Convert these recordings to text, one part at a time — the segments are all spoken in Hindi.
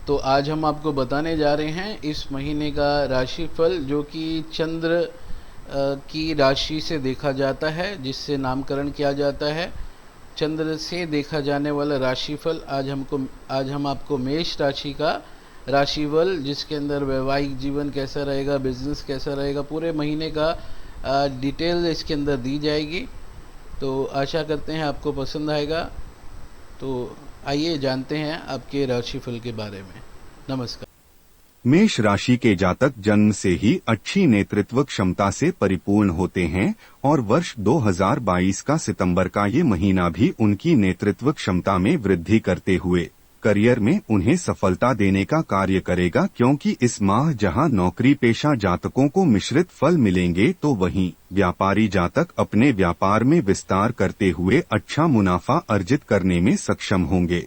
तो आज हम आपको बताने जा रहे हैं इस महीने का राशिफल, जो कि चंद्र की राशि से देखा जाता है, जिससे नामकरण किया जाता है। चंद्र से देखा जाने वाला राशिफल आज हम आपको मेष राशि का राशिफल, जिसके अंदर वैवाहिक जीवन कैसा रहेगा, बिजनेस कैसा रहेगा, पूरे महीने का डिटेल इसके अंदर दी जाएगी। तो आशा करते हैं आपको पसंद आएगा। तो आइए जानते हैं आपके राशिफल के बारे में। नमस्कार। मेष राशि के जातक जन्म से ही अच्छी नेतृत्व क्षमता से परिपूर्ण होते हैं और वर्ष 2022 का सितंबर का ये महीना भी उनकी नेतृत्व क्षमता में वृद्धि करते हुए करियर में उन्हें सफलता देने का कार्य करेगा, क्योंकि इस माह जहां नौकरी पेशा जातकों को मिश्रित फल मिलेंगे, तो वहीं व्यापारी जातक अपने व्यापार में विस्तार करते हुए अच्छा मुनाफा अर्जित करने में सक्षम होंगे।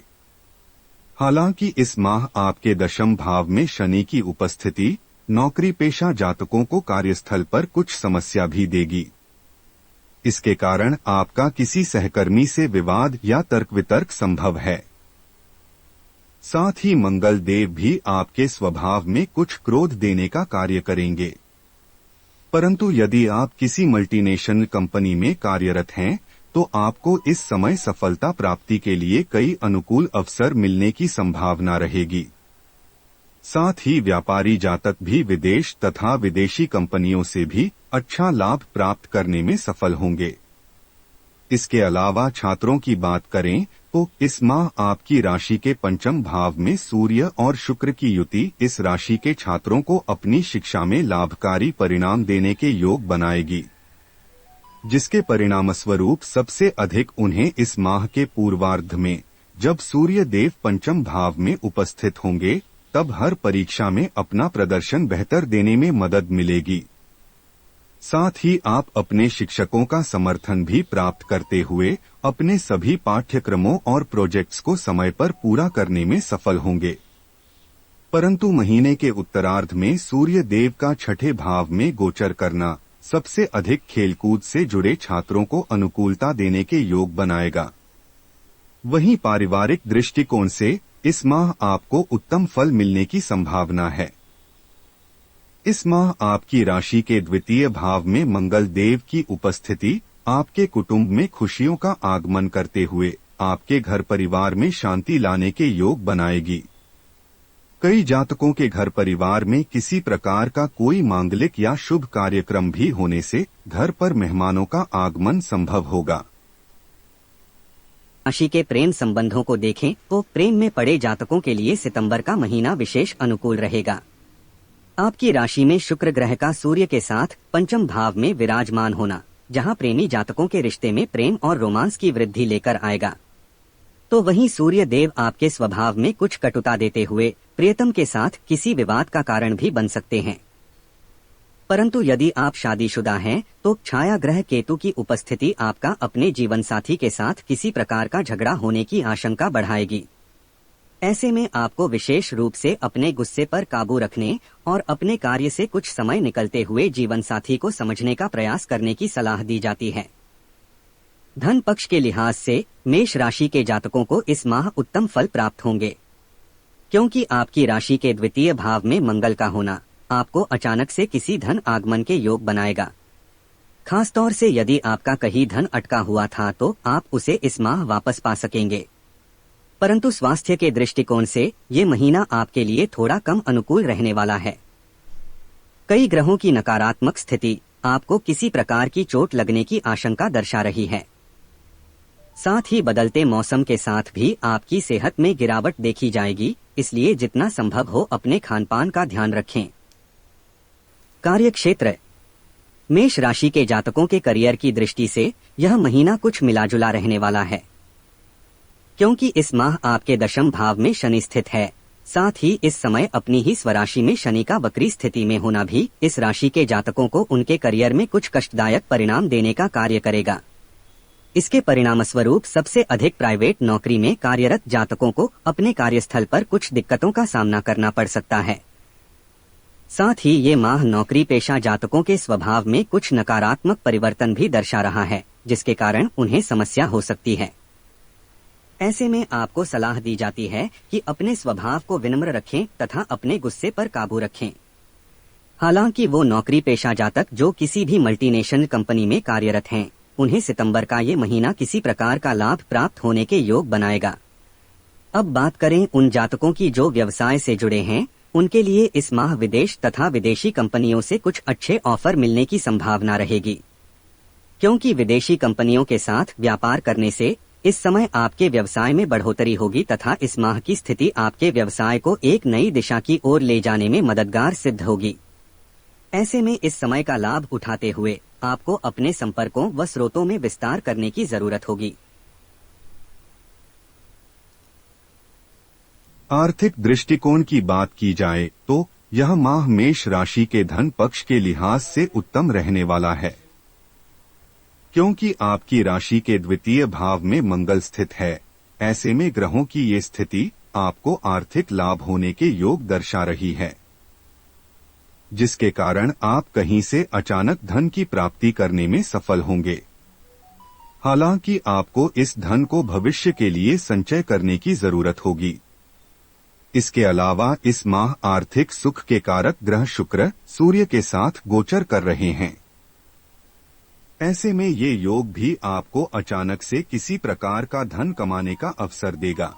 हालांकि इस माह आपके दशम भाव में शनि की उपस्थिति नौकरी पेशा जातकों को कार्यस्थल पर कुछ समस्या भी देगी। इसके कारण आपका किसी सहकर्मी से विवाद या तर्क वितर्क संभव है। साथ ही मंगल देव भी आपके स्वभाव में कुछ क्रोध देने का कार्य करेंगे। परंतु यदि आप किसी मल्टीनेशनल कंपनी में कार्यरत हैं, तो आपको इस समय सफलता प्राप्ति के लिए कई अनुकूल अवसर मिलने की संभावना रहेगी। साथ ही व्यापारी जातक भी विदेश तथा विदेशी कंपनियों से भी अच्छा लाभ प्राप्त करने में सफल होंगे। इसके अलावा छात्रों की बात करें तो इस माह आपकी राशि के पंचम भाव में सूर्य और शुक्र की युति इस राशि के छात्रों को अपनी शिक्षा में लाभकारी परिणाम देने के योग बनाएगी, जिसके परिणामस्वरूप सबसे अधिक उन्हें इस माह के पूर्वार्ध में जब सूर्य देव पंचम भाव में उपस्थित होंगे, तब हर परीक्षा में अपना प्रदर्शन बेहतर देने में मदद मिलेगी। साथ ही आप अपने शिक्षकों का समर्थन भी प्राप्त करते हुए अपने सभी पाठ्यक्रमों और प्रोजेक्ट्स को समय पर पूरा करने में सफल होंगे। परंतु महीने के उत्तरार्ध में सूर्य देव का छठे भाव में गोचर करना सबसे अधिक खेलकूद से जुड़े छात्रों को अनुकूलता देने के योग बनाएगा। वहीं पारिवारिक दृष्टिकोण से इस माह आपको उत्तम फल मिलने की संभावना है। इस माह आपकी राशि के द्वितीय भाव में मंगल देव की उपस्थिति आपके कुटुंब में खुशियों का आगमन करते हुए आपके घर परिवार में शांति लाने के योग बनाएगी। कई जातकों के घर परिवार में किसी प्रकार का कोई मांगलिक या शुभ कार्यक्रम भी होने से घर पर मेहमानों का आगमन संभव होगा। राशि के प्रेम संबंधों को देखें तो प्रेम में पड़े जातकों के लिए सितंबर का महीना विशेष अनुकूल रहेगा। आपकी राशि में शुक्र ग्रह का सूर्य के साथ पंचम भाव में विराजमान होना, जहां प्रेमी जातकों के रिश्ते में प्रेम और रोमांस की वृद्धि लेकर आएगा, तो वहीं सूर्य देव आपके स्वभाव में कुछ कटुता देते हुए प्रियतम के साथ किसी विवाद का कारण भी बन सकते हैं। परंतु यदि आप शादीशुदा हैं, तो छाया ग्रह केतु की उपस्थिति आपका अपने जीवन साथी के साथ किसी प्रकार का झगड़ा होने की आशंका बढ़ाएगी। ऐसे में आपको विशेष रूप से अपने गुस्से पर काबू रखने और अपने कार्य से कुछ समय निकलते हुए जीवन साथी को समझने का प्रयास करने की सलाह दी जाती है। धन पक्ष के लिहाज से मेष राशि के जातकों को इस माह उत्तम फल प्राप्त होंगे, क्योंकि आपकी राशि के द्वितीय भाव में मंगल का होना आपको अचानक से किसी धन आगमन के योग बनाएगा। खासतौर से यदि आपका कहीं धन अटका हुआ था, तो आप उसे इस माह वापस पा सकेंगे। परंतु स्वास्थ्य के दृष्टिकोण से ये महीना आपके लिए थोड़ा कम अनुकूल रहने वाला है। कई ग्रहों की नकारात्मक स्थिति आपको किसी प्रकार की चोट लगने की आशंका दर्शा रही है। साथ ही बदलते मौसम के साथ भी आपकी सेहत में गिरावट देखी जाएगी, इसलिए जितना संभव हो अपने खानपान का ध्यान रखें। कार्यक्षेत्र। मेष राशि के जातकों के करियर की दृष्टि से यह महीना कुछ मिलाजुला रहने वाला है, क्योंकि इस माह आपके दशम भाव में शनि स्थित है। साथ ही इस समय अपनी ही स्वराशि में शनि का वक्री स्थिति में होना भी इस राशि के जातकों को उनके करियर में कुछ कष्टदायक परिणाम देने का कार्य करेगा। इसके परिणामस्वरूप सबसे अधिक प्राइवेट नौकरी में कार्यरत जातकों को अपने कार्यस्थल पर कुछ दिक्कतों का सामना करना पड़ सकता है। साथ ही ये माह नौकरी पेशा जातकों के स्वभाव में कुछ नकारात्मक परिवर्तन भी दर्शा रहा है, जिसके कारण उन्हें समस्या हो सकती है। ऐसे में आपको सलाह दी जाती है कि अपने स्वभाव को विनम्र रखें तथा अपने गुस्से पर काबू रखें। हालांकि वो नौकरी पेशा जातक जो किसी भी मल्टीनेशनल कंपनी में कार्यरत हैं, उन्हें सितंबर का ये महीना किसी प्रकार का लाभ प्राप्त होने के योग बनाएगा। अब बात करें उन जातकों की जो व्यवसाय से जुड़े हैं, उनके लिए इस माह विदेश तथा विदेशी कंपनियों से कुछ अच्छे ऑफर मिलने की संभावना रहेगी, क्योंकि विदेशी कंपनियों के साथ व्यापार करने से इस समय आपके व्यवसाय में बढ़ोतरी होगी तथा इस माह की स्थिति आपके व्यवसाय को एक नई दिशा की ओर ले जाने में मददगार सिद्ध होगी। ऐसे में इस समय का लाभ उठाते हुए आपको अपने संपर्कों व स्रोतों में विस्तार करने की जरूरत होगी। आर्थिक दृष्टिकोण की बात की जाए तो यह माह मेष राशि के धन पक्ष के लिहाज से उत्तम रहने वाला है, क्योंकि आपकी राशि के द्वितीय भाव में मंगल स्थित है। ऐसे में ग्रहों की ये स्थिति आपको आर्थिक लाभ होने के योग दर्शा रही है, जिसके कारण आप कहीं से अचानक धन की प्राप्ति करने में सफल होंगे। हालांकि आपको इस धन को भविष्य के लिए संचय करने की जरूरत होगी। इसके अलावा इस माह आर्थिक सुख के कारक ग्रह शुक्र सूर्य के साथ गोचर कर रहे हैं। ऐसे में ये योग भी आपको अचानक से किसी प्रकार का धन कमाने का अवसर देगा।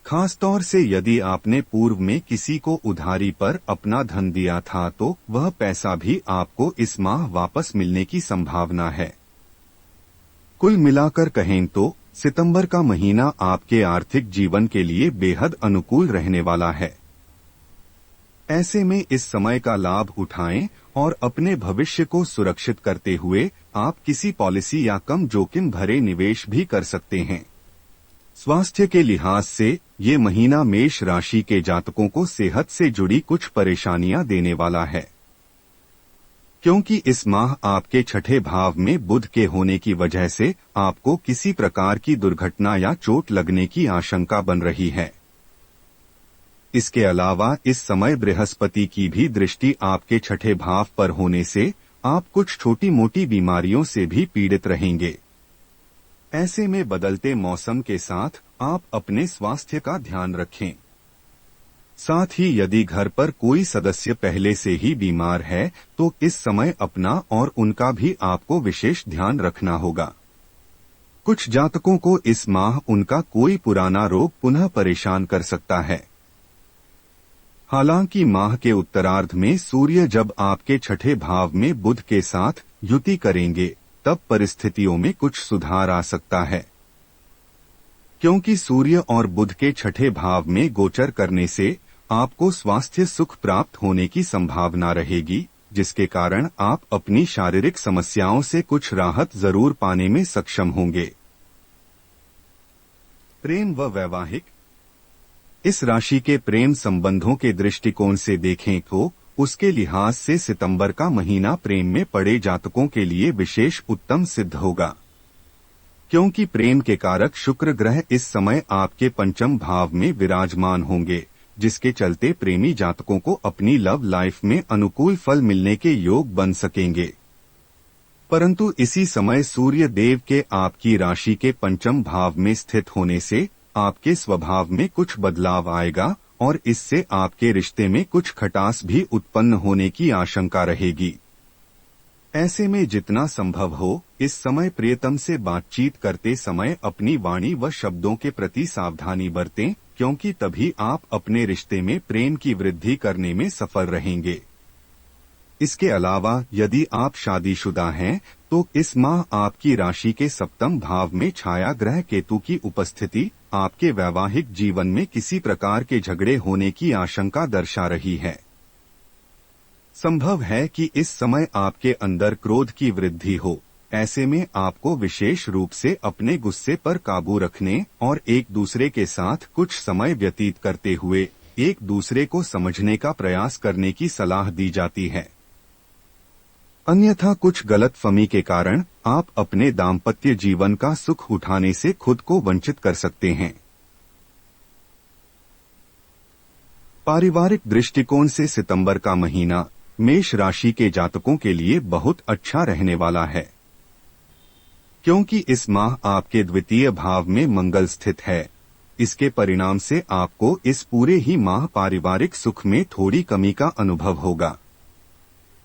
खासतौर से यदि आपने पूर्व में किसी को उधारी पर अपना धन दिया था तो वह पैसा भी आपको इस माह वापस मिलने की संभावना है। कुल मिलाकर कहें तो सितंबर का महीना आपके आर्थिक जीवन के लिए बेहद अनुकूल रहने वाला है। ऐसे में इस समय का लाभ उठाएं और अपने भविष्य को सुरक्षित करते हुए आप किसी पॉलिसी या कम जोखिम भरे निवेश भी कर सकते हैं। स्वास्थ्य के लिहाज से ये महीना मेष राशि के जातकों को सेहत से जुड़ी कुछ परेशानियां देने वाला है, क्योंकि इस माह आपके छठे भाव में बुध के होने की वजह से आपको किसी प्रकार की दुर्घटना या चोट लगने की आशंका बन रही है। इसके अलावा इस समय बृहस्पति की भी दृष्टि आपके छठे भाव पर होने से आप कुछ छोटी मोटी बीमारियों से भी पीड़ित रहेंगे। ऐसे में बदलते मौसम के साथ आप अपने स्वास्थ्य का ध्यान रखें। साथ ही यदि घर पर कोई सदस्य पहले से ही बीमार है तो इस समय अपना और उनका भी आपको विशेष ध्यान रखना होगा। कुछ जातकों को इस माह उनका कोई पुराना रोग पुनः परेशान कर सकता है। हालांकि माह के उत्तरार्ध में सूर्य जब आपके छठे भाव में बुध के साथ युति करेंगे तब परिस्थितियों में कुछ सुधार आ सकता है, क्योंकि सूर्य और बुध के छठे भाव में गोचर करने से आपको स्वास्थ्य सुख प्राप्त होने की संभावना रहेगी, जिसके कारण आप अपनी शारीरिक समस्याओं से कुछ राहत जरूर पाने में सक्षम होंगे। प्रेम व वैवाहिक। इस राशि के प्रेम संबंधों के दृष्टिकोण से देखें तो उसके लिहाज से सितंबर का महीना प्रेम में पड़े जातकों के लिए विशेष उत्तम सिद्ध होगा, क्योंकि प्रेम के कारक शुक्र ग्रह इस समय आपके पंचम भाव में विराजमान होंगे, जिसके चलते प्रेमी जातकों को अपनी लव लाइफ में अनुकूल फल मिलने के योग बन सकेंगे। परंतु इसी समय सूर्य देव के आपकी राशि के पंचम भाव में स्थित होने से आपके स्वभाव में कुछ बदलाव आएगा और इससे आपके रिश्ते में कुछ खटास भी उत्पन्न होने की आशंका रहेगी। ऐसे में जितना संभव हो इस समय प्रियतम से बातचीत करते समय अपनी वाणी व शब्दों के प्रति सावधानी बरतें, क्योंकि तभी आप अपने रिश्ते में प्रेम की वृद्धि करने में सफल रहेंगे। इसके अलावा यदि आप शादीशुदा हैं तो इस माह आपकी राशि के सप्तम भाव में छाया ग्रह केतु की उपस्थिति आपके वैवाहिक जीवन में किसी प्रकार के झगड़े होने की आशंका दर्शा रही है। संभव है कि इस समय आपके अंदर क्रोध की वृद्धि हो। ऐसे में आपको विशेष रूप से अपने गुस्से पर काबू रखने और एक दूसरे के साथ कुछ समय व्यतीत करते हुए एक दूसरे को समझने का प्रयास करने की सलाह दी जाती है। अन्यथा कुछ गलतफहमी के कारण आप अपने दाम्पत्य जीवन का सुख उठाने से खुद को वंचित कर सकते हैं। पारिवारिक दृष्टिकोण से सितंबर का महीना मेष राशि के जातकों के लिए बहुत अच्छा रहने वाला है, क्योंकि इस माह आपके द्वितीय भाव में मंगल स्थित है। इसके परिणाम से आपको इस पूरे ही माह पारिवारिक सुख में थोड़ी कमी का अनुभव होगा।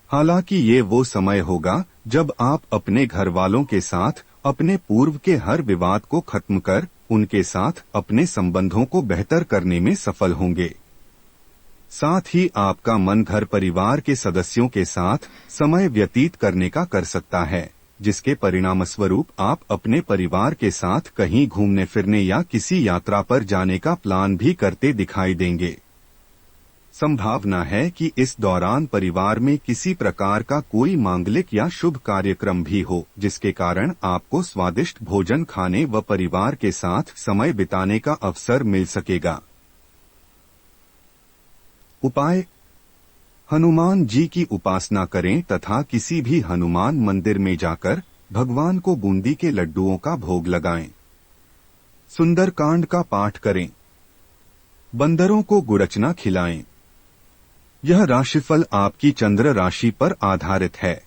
हालांकि ये वो समय होगा जब आप अपने घर वालों के साथ अपने पूर्व के हर विवाद को खत्म कर उनके साथ अपने संबंधों को बेहतर करने में सफल होंगे। साथ ही आपका मन घर परिवार के सदस्यों के साथ समय व्यतीत करने का कर सकता है, जिसके परिणामस्वरूप आप अपने परिवार के साथ कहीं घूमने फिरने या किसी यात्रा पर जाने का प्लान भी करते दिखाई देंगे। संभावना है कि इस दौरान परिवार में किसी प्रकार का कोई मांगलिक या शुभ कार्यक्रम भी हो, जिसके कारण आपको स्वादिष्ट भोजन खाने व परिवार के साथ समय बिताने का अवसर मिल सकेगा। उपाय: हनुमान जी की उपासना करें तथा किसी भी हनुमान मंदिर में जाकर भगवान को बूंदी के लड्डुओं का भोग लगाएं। सुंदरकांड का पाठ करें। बंदरों को गुड़चना खिलाएं। यह राशिफल आपकी चंद्र राशि पर आधारित है।